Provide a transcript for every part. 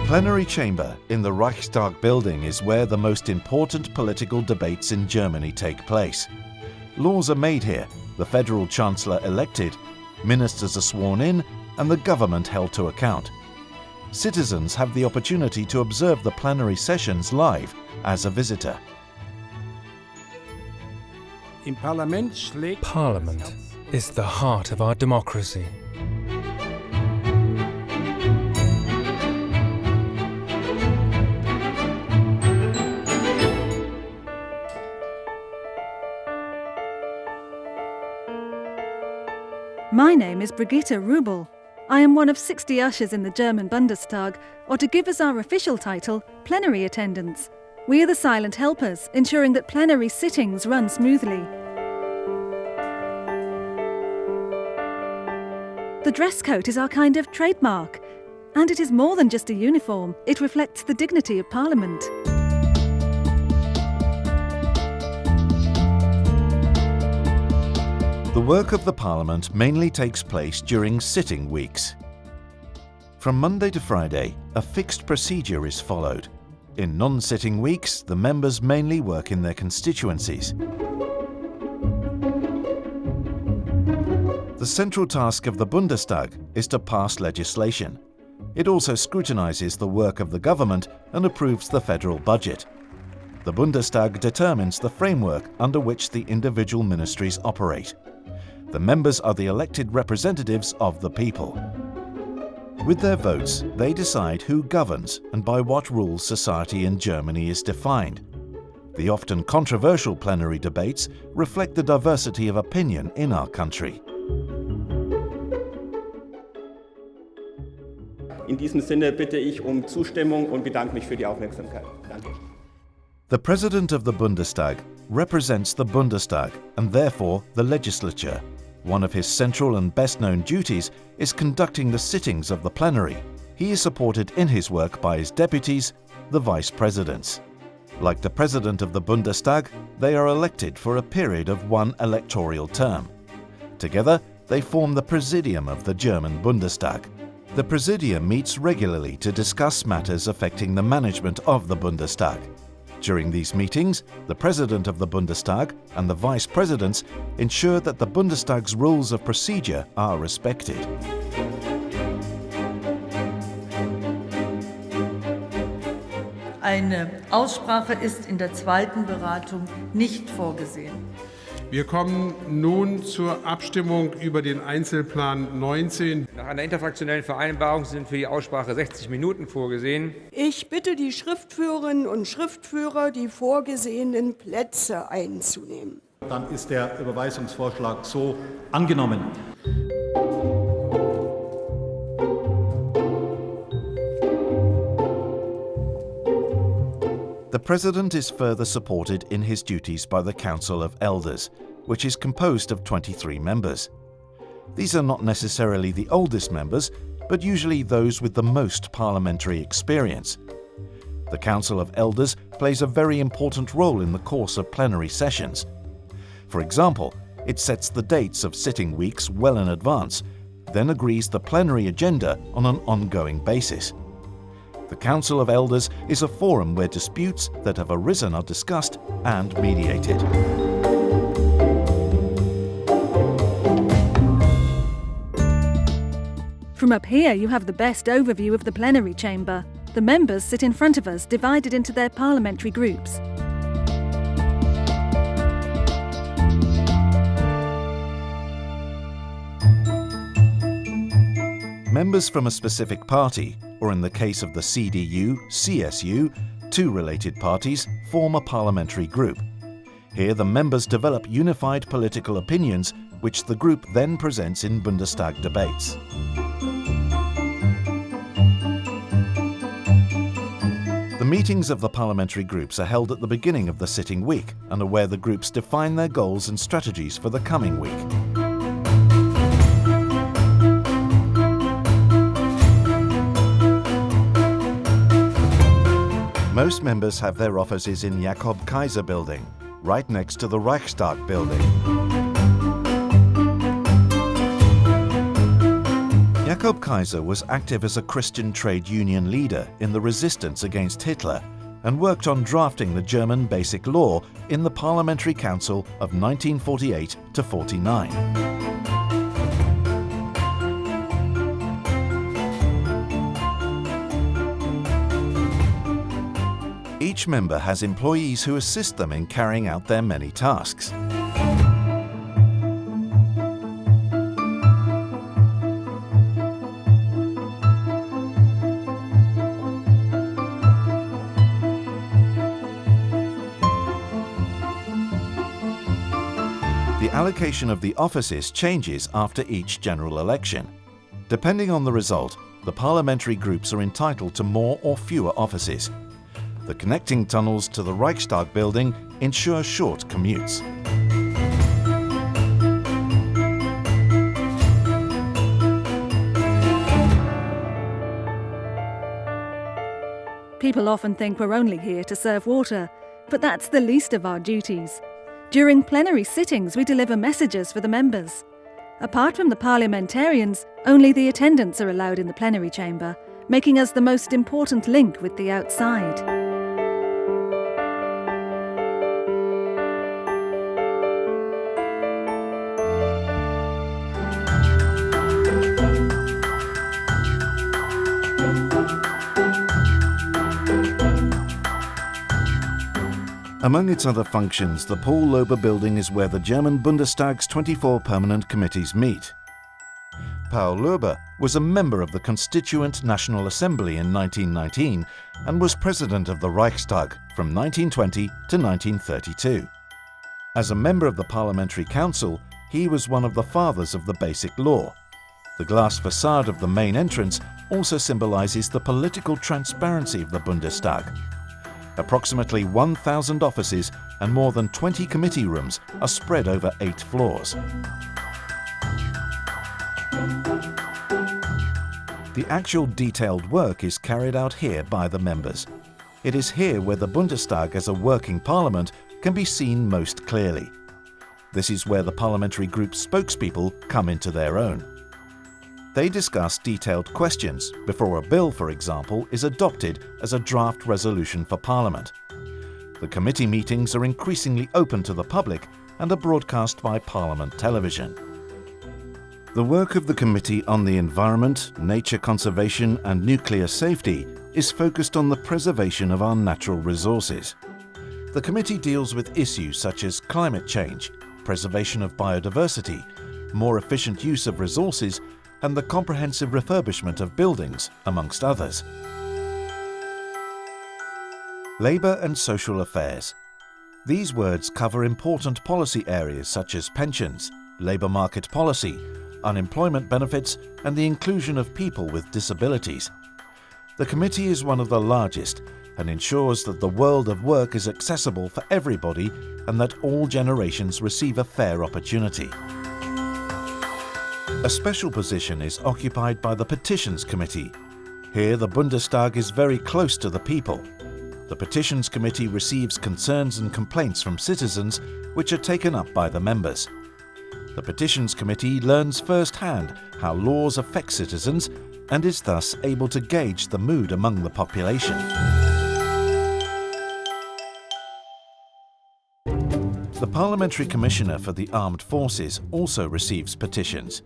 plenary chamber in the Reichstag building is where the most important political debates in Germany take place. Laws are made here, the federal chancellor elected, ministers are sworn in, and the government held to account. Citizens have the opportunity to observe the plenary sessions live as a visitor. Parliament is the heart of our democracy. My name is Brigitte Rubel. I am one of 60 ushers in the German Bundestag, or to give us our official title, plenary attendants. We are the silent helpers, ensuring that plenary sittings run smoothly. The dress coat is our kind of trademark, and it is more than just a uniform. It reflects the dignity of Parliament. The work of the Parliament mainly takes place during sitting weeks. From Monday to Friday, a fixed procedure is followed. In non-sitting weeks, the members mainly work in their constituencies. The central task of the Bundestag is to pass legislation. It also scrutinizes the work of the government and approves the federal budget. The Bundestag determines the framework under which the individual ministries operate. The members are the elected representatives of the people. With their votes, they decide who governs and by what rules society in Germany is defined. The often controversial plenary debates reflect the diversity of opinion in our country. In diesem Sinne bitte ich Zustimmung und bedanke mich für die Aufmerksamkeit. Danke. The President of the Bundestag represents the Bundestag and therefore the legislature. One of his central and best-known duties is conducting the sittings of the plenary. He is supported in his work by his deputies, the vice presidents. Like the President of the Bundestag, they are elected for a period of one electoral term. Together, they form the Presidium of the German Bundestag. The Presidium meets regularly to discuss matters affecting the management of the Bundestag. During these meetings, the President of the Bundestag and the Vice Presidents ensure that the Bundestag's rules of procedure are respected. Eine Aussprache ist in der zweiten Beratung nicht vorgesehen. Wir kommen nun zur Abstimmung über den Einzelplan 19. Nach einer interfraktionellen Vereinbarung sind für die Aussprache 60 Minuten vorgesehen. Ich bitte die Schriftführerinnen und Schriftführer, die vorgesehenen Plätze einzunehmen. Dann ist der Überweisungsvorschlag so angenommen. The President is further supported in his duties by the Council of Elders, which is composed of 23 members. These are not necessarily the oldest members, but usually those with the most parliamentary experience. The Council of Elders plays a very important role in the course of plenary sessions. For example, it sets the dates of sitting weeks well in advance, then agrees the plenary agenda on an ongoing basis. The Council of Elders is a forum where disputes that have arisen are discussed and mediated. From up here, you have the best overview of the plenary chamber. The members sit in front of us, divided into their parliamentary groups. Members from a specific party, or in the case of the CDU, CSU, two related parties, form a parliamentary group. Here the members develop unified political opinions, which the group then presents in Bundestag debates. The meetings of the parliamentary groups are held at the beginning of the sitting week and are where the groups define their goals and strategies for the coming week. Most members have their offices in Jakob Kaiser building, right next to the Reichstag building. Jakob Kaiser was active as a Christian trade union leader in the resistance against Hitler and worked on drafting the German Basic Law in the Parliamentary Council of 1948 to 49. Each member has employees who assist them in carrying out their many tasks. The allocation of the offices changes after each general election. Depending on the result, the parliamentary groups are entitled to more or fewer offices. The connecting tunnels to the Reichstag building ensure short commutes. People often think we're only here to serve water, but that's the least of our duties. During plenary sittings, we deliver messages for the members. Apart from the parliamentarians, only the attendants are allowed in the plenary chamber, making us the most important link with the outside. Among its other functions, the Paul Löbe building is where the German Bundestag's 24 permanent committees meet. Paul Löbe was a member of the Constituent National Assembly in 1919 and was president of the Reichstag from 1920 to 1932. As a member of the Parliamentary Council, he was one of the fathers of the Basic Law. The glass facade of the main entrance also symbolizes the political transparency of the Bundestag. Approximately 1,000 offices and more than 20 committee rooms are spread over 8 floors. The actual detailed work is carried out here by the members. It is here where the Bundestag as a working parliament can be seen most clearly. This is where the parliamentary group spokespeople come into their own. They discuss detailed questions before a bill, for example, is adopted as a draft resolution for Parliament. The committee meetings are increasingly open to the public and are broadcast by Parliament television. The work of the Committee on the Environment, Nature Conservation and Nuclear Safety is focused on the preservation of our natural resources. The committee deals with issues such as climate change, preservation of biodiversity, more efficient use of resources, and the comprehensive refurbishment of buildings, amongst others. Labour and social affairs. These words cover important policy areas such as pensions, labour market policy, unemployment benefits, and the inclusion of people with disabilities. The committee is one of the largest and ensures that the world of work is accessible for everybody and that all generations receive a fair opportunity. A special position is occupied by the Petitions Committee. Here the Bundestag is very close to the people. The Petitions Committee receives concerns and complaints from citizens which are taken up by the members. The Petitions Committee learns firsthand how laws affect citizens and is thus able to gauge the mood among the population. The Parliamentary Commissioner for the Armed Forces also receives petitions.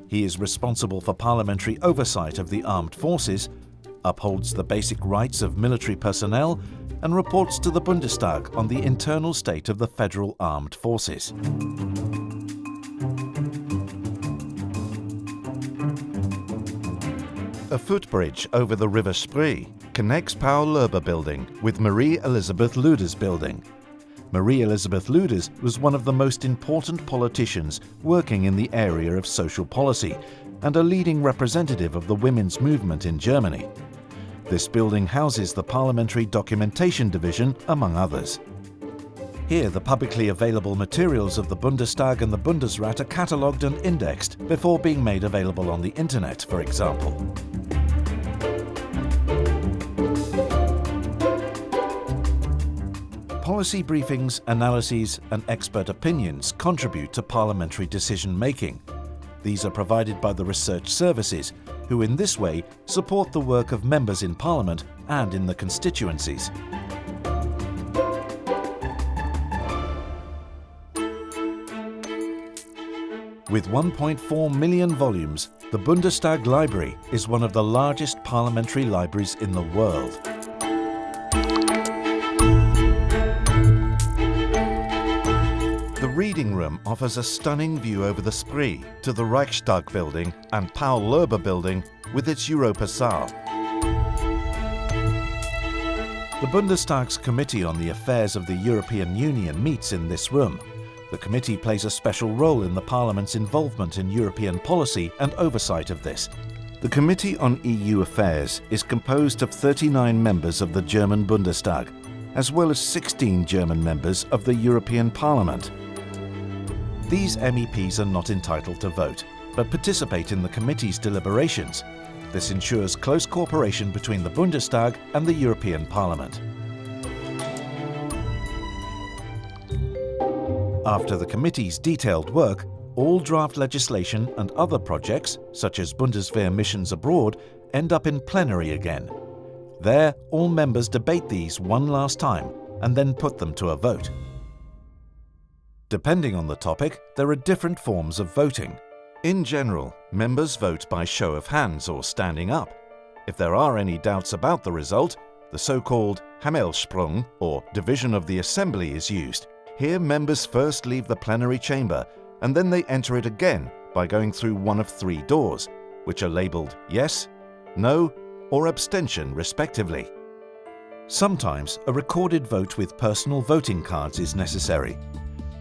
He is responsible for parliamentary oversight of the armed forces, upholds the basic rights of military personnel, and reports to the Bundestag on the internal state of the federal armed forces. A footbridge over the River Spree connects Paul Löbe building with Marie Elisabeth Lüders building. Marie Elisabeth Lüders was one of the most important politicians working in the area of social policy and a leading representative of the women's movement in Germany. This building houses the Parliamentary Documentation Division, among others. Here, the publicly available materials of the Bundestag and the Bundesrat are catalogued and indexed before being made available on the internet, for example. Policy briefings, analyses and expert opinions contribute to parliamentary decision-making. These are provided by the research services, who in this way support the work of members in Parliament and in the constituencies. With 1.4 million volumes, the Bundestag Library is one of the largest parliamentary libraries in the world. The reading room offers a stunning view over the Spree to the Reichstag building and Paul-Löbe building with its Europa Saal. The Bundestag's Committee on the Affairs of the European Union meets in this room. The committee plays a special role in the Parliament's involvement in European policy and oversight of this. The Committee on EU Affairs is composed of 39 members of the German Bundestag, as well as 16 German members of the European Parliament. These MEPs are not entitled to vote, but participate in the committee's deliberations. This ensures close cooperation between the Bundestag and the European Parliament. After the committee's detailed work, all draft legislation and other projects, such as Bundeswehr missions abroad, end up in plenary again. There, all members debate these one last time and then put them to a vote. Depending on the topic, there are different forms of voting. In general, members vote by show of hands or standing up. If there are any doubts about the result, the so-called Hammelsprung, or division of the assembly, is used. Here, members first leave the plenary chamber and then they enter it again by going through one of 3 doors, which are labelled yes, no, or abstention respectively. Sometimes a recorded vote with personal voting cards is necessary.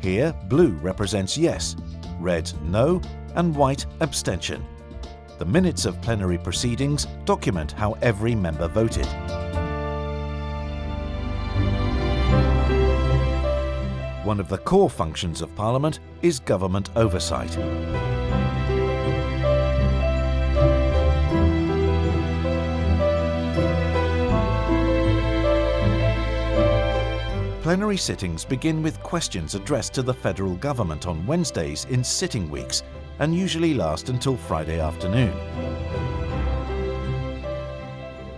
Here, blue represents yes, red no, and white abstention. The minutes of plenary proceedings document how every member voted. One of the core functions of Parliament is government oversight. Plenary sittings begin with questions addressed to the federal government on Wednesdays in sitting weeks and usually last until Friday afternoon.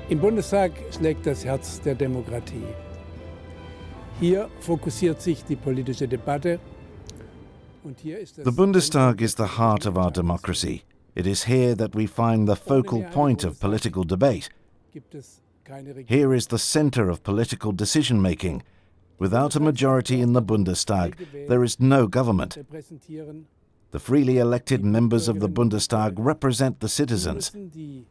Im Bundestag schlägt das Herz der Demokratie. Hier fokussiert sich die politische Debatte. The Bundestag is the heart of our democracy. It is here that we find the focal point of political debate. Here is the center of political decision-making. Without a majority in the Bundestag, there is no government. The freely elected members of the Bundestag represent the citizens.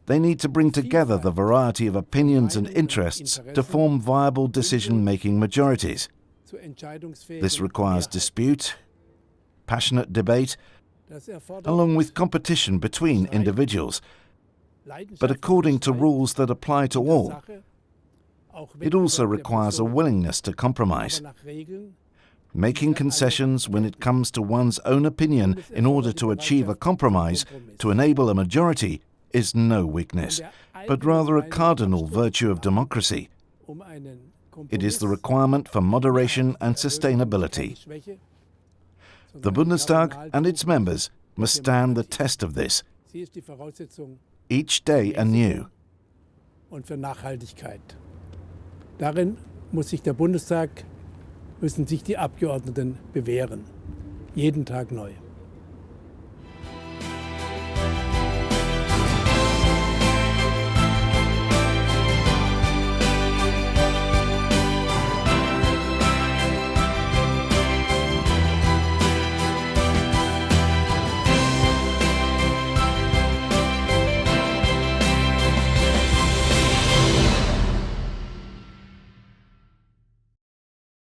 They need to bring together the variety of opinions and interests to form viable decision-making majorities. This requires dispute, passionate debate, along with competition between individuals, but according to rules that apply to all. It also requires a willingness to compromise. Making concessions when it comes to one's own opinion in order to achieve a compromise to enable a majority is no weakness, but rather a cardinal virtue of democracy. It is the requirement for moderation and sustainability. The Bundestag and its members must stand the test of this, each day anew. Darin muss sich der Bundestag, müssen sich die Abgeordneten bewähren. Jeden Tag neu.